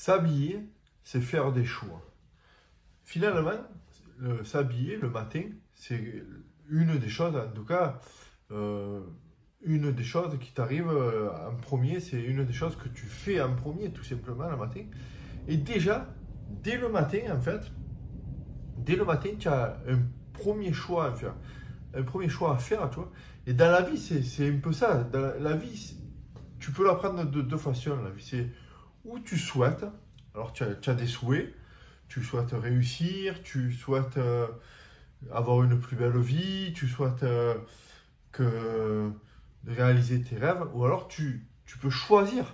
S'habiller, c'est faire des choix. Finalement, s'habiller le matin, c'est une des choses, en tout cas, une des choses qui t'arrive en premier, c'est une des choses que tu fais en premier, tout simplement, le matin. Et déjà, dès le matin, en fait, dès le matin, tu as un premier choix à faire. Un premier choix à faire, tu vois. Et dans la vie, c'est un peu ça. Dans la vie, tu peux la prendre de deux façons, la vie. C'est où tu souhaites, alors tu as des souhaits, tu souhaites réussir, tu souhaites avoir une plus belle vie, tu souhaites réaliser tes rêves, ou alors tu peux choisir.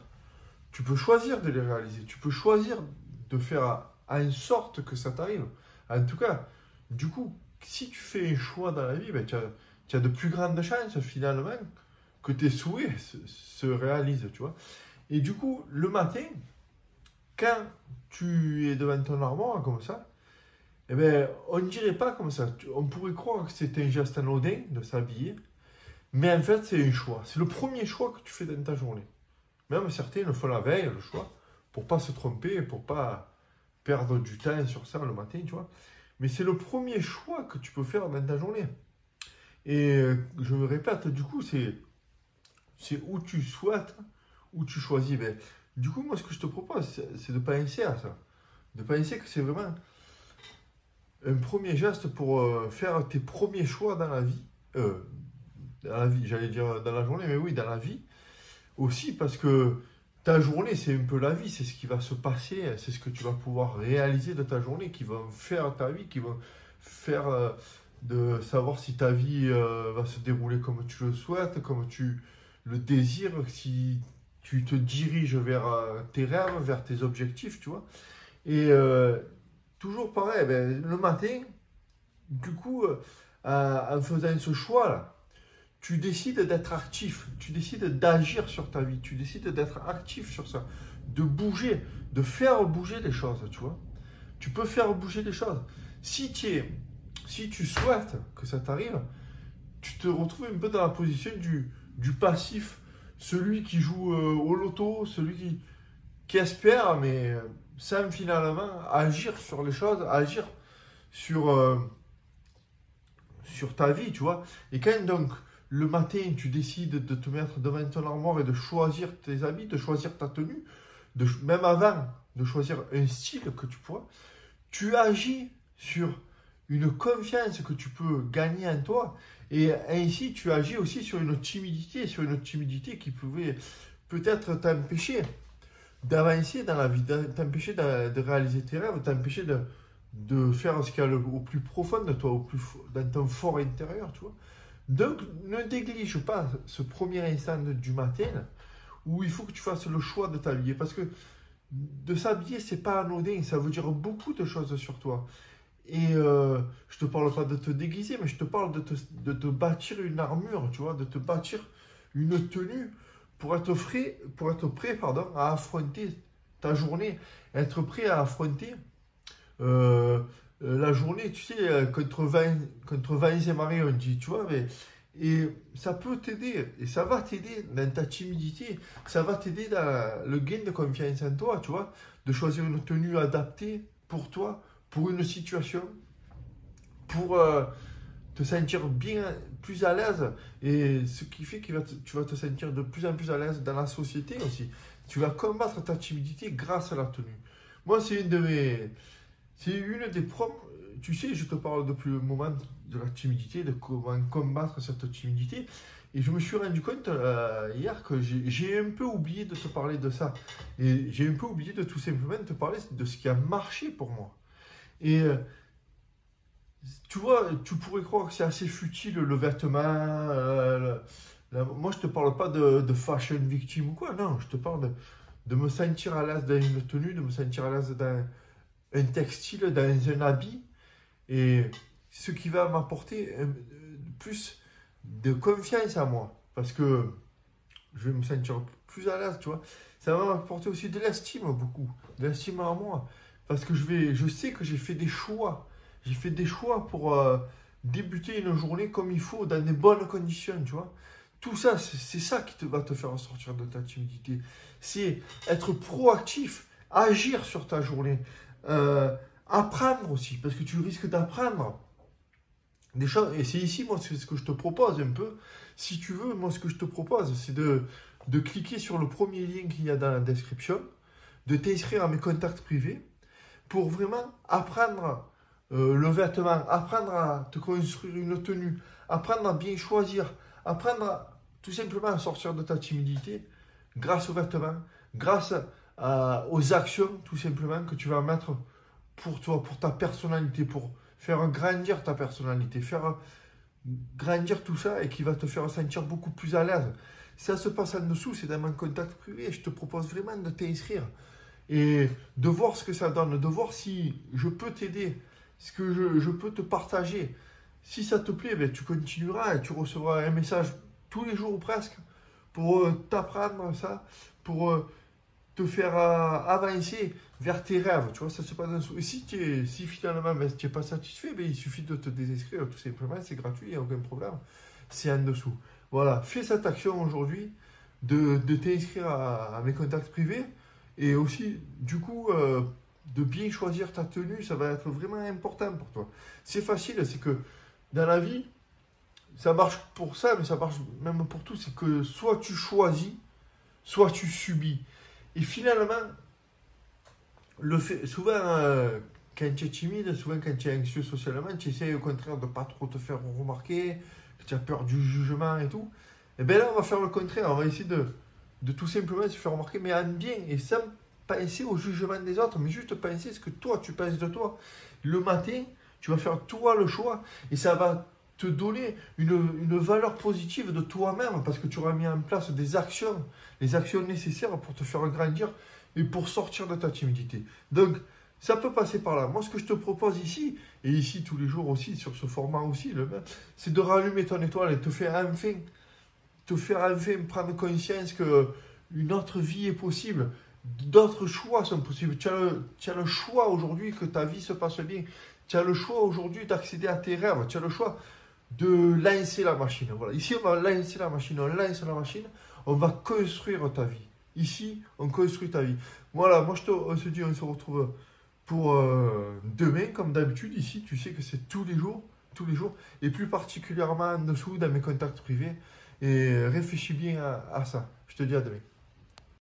Tu peux choisir de les réaliser, tu peux choisir de faire en sorte que ça t'arrive. En tout cas, du coup, si tu fais un choix dans la vie, ben, tu as de plus grandes chances finalement que tes souhaits se réalisent, tu vois. Et du coup, le matin, quand tu es devant ton armoire comme ça, eh ben, on ne dirait pas comme ça. On pourrait croire que c'est un geste anodin de s'habiller, mais en fait, c'est un choix. C'est le premier choix que tu fais dans ta journée. Même certains le font la veille, le choix, pour pas se tromper, pour pas perdre du temps sur ça le matin, tu vois. Mais c'est le premier choix que tu peux faire dans ta journée. Et je me répète, du coup, c'est où tu souhaites, où tu choisis. Ben, du coup, moi, ce que je te propose, c'est de penser à ça. De penser que c'est vraiment un premier geste pour faire tes premiers choix dans la vie. Dans la vie, j'allais dire dans la journée, mais oui, dans la vie. Aussi parce que ta journée, c'est un peu la vie, c'est ce qui va se passer, c'est ce que tu vas pouvoir réaliser de ta journée, qui va faire ta vie, qui va faire de savoir si ta vie va se dérouler comme tu le souhaites, comme tu le désires, si tu te diriges vers tes rêves, vers tes objectifs, tu vois. Et toujours pareil, ben, le matin, du coup, en faisant ce choix-là, tu décides d'être actif, tu décides d'agir sur ta vie, tu décides d'être actif sur ça, de bouger, de faire bouger les choses, tu vois. Tu peux faire bouger les choses. Si tu souhaites que ça t'arrive, tu te retrouves un peu dans la position du passif, celui qui joue au loto, celui qui espère, mais sans finalement agir sur les choses, agir sur ta vie, tu vois. Et quand donc le matin, tu décides de te mettre devant ton armoire et de choisir tes habits, de choisir ta tenue, même avant de choisir un style que tu pourras, tu agis sur une confiance que tu peux gagner en toi. Et ainsi, tu agis aussi sur une timidité qui pouvait peut-être t'empêcher d'avancer dans la vie, t'empêcher de réaliser tes rêves, t'empêcher de faire ce qu'il y a au plus profond de toi, dans ton fort intérieur, tu vois. Donc, ne néglige pas ce premier instant du matin où il faut que tu fasses le choix de t'habiller. Parce que de s'habiller, c'est pas anodin, ça veut dire beaucoup de choses sur toi. Et je te parle pas de te déguiser, mais je te parle de te bâtir une armure, tu vois, de te bâtir une tenue pour être prêt, pardon, à affronter ta journée, être prêt à affronter la journée, tu sais, contre vents et marées, on dit, tu vois, et ça peut t'aider, et ça va t'aider dans ta timidité, ça va t'aider dans le gain de confiance en toi, tu vois, de choisir une tenue adaptée pour toi, pour une situation, pour te sentir bien plus à l'aise, et ce qui fait que tu vas te sentir de plus en plus à l'aise dans la société aussi. Tu vas combattre ta timidité grâce à la tenue. Moi, c'est une des propres. Tu sais, je te parle depuis le moment de la timidité, de comment combattre cette timidité. Et je me suis rendu compte hier que j'ai un peu oublié de te parler de ça. Et j'ai un peu oublié de tout simplement te parler de ce qui a marché pour moi. Et tu vois, tu pourrais croire que c'est assez futile le vêtement. Moi, je te parle pas de fashion victime ou quoi. Non, je te parle de me sentir à l'aise dans une tenue, de me sentir à l'aise dans un textile, dans un habit, et ce qui va m'apporter plus de confiance à moi, parce que je vais me sentir plus à l'aise, tu vois. Ça va m'apporter aussi de l'estime, beaucoup, de l'estime à moi, parce que je sais que j'ai fait des choix. J'ai fait des choix pour débuter une journée comme il faut, dans des bonnes conditions, tu vois. Tout ça, c'est ça qui va te faire sortir de ta timidité. C'est être proactif, agir sur ta journée, apprendre aussi, parce que tu risques d'apprendre des choses. Et c'est ici, moi, c'est ce que je te propose un peu. Si tu veux, moi, ce que je te propose, c'est de cliquer sur le premier lien qu'il y a dans la description, de t'inscrire à mes contacts privés pour vraiment apprendre le vêtement, apprendre à te construire une tenue, apprendre à bien choisir, apprendre tout simplement à sortir de ta timidité grâce aux vêtements, grâce aux actions tout simplement que tu vas mettre pour toi, pour ta personnalité, pour faire grandir ta personnalité, faire grandir tout ça et qui va te faire sentir beaucoup plus à l'aise. Ça se passe en dessous, c'est dans mon contact privé. Je te propose vraiment de t'inscrire et de voir ce que ça donne, de voir si je peux t'aider, ce que je peux te partager. Si ça te plaît, ben, tu continueras et tu recevras un message tous les jours ou presque pour t'apprendre ça, pour te faire avancer vers tes rêves. Tu vois, ça se passe en dessous. Et si finalement ben, tu n'es pas satisfait, ben, il suffit de te désinscrire tout simplement, c'est gratuit, il n'y a aucun problème. C'est en dessous. Voilà, fais cette action aujourd'hui de t'inscrire à mes contacts privés. Et aussi, du coup, de bien choisir ta tenue, ça va être vraiment important pour toi. C'est facile, c'est que dans la vie, ça marche pour ça, mais ça marche même pour tout. C'est que soit tu choisis, soit tu subis. Et finalement, souvent, quand tu es timide, souvent quand tu es anxieux socialement, tu essaies au contraire de ne pas trop te faire remarquer, que tu as peur du jugement et tout. Et bien là, on va faire le contraire. On va essayer de tout simplement se faire remarquer, mais en bien, et sans penser au jugement des autres, mais juste penser ce que toi, tu penses de toi. Le matin, tu vas faire toi le choix, et ça va te donner une valeur positive de toi-même, parce que tu auras mis en place des actions, les actions nécessaires pour te faire grandir et pour sortir de ta timidité. Donc, ça peut passer par là. Moi, ce que je te propose ici, et ici tous les jours aussi, sur ce format aussi, c'est de rallumer ton étoile et te faire enfin prendre conscience qu'une autre vie est possible, d'autres choix sont possibles. Tu as le choix aujourd'hui que ta vie se passe bien. Tu as le choix aujourd'hui d'accéder à tes rêves. Tu as le choix de lancer la machine. Voilà. Ici, on va lancer la machine. On lance la machine. On va construire ta vie. Ici, on construit ta vie. Voilà, moi, on se dit, on se retrouve pour demain, comme d'habitude. Ici, tu sais que c'est tous les jours, et plus particulièrement en dessous dans mes contacts privés. Et réfléchis bien à ça. Je te dis à demain.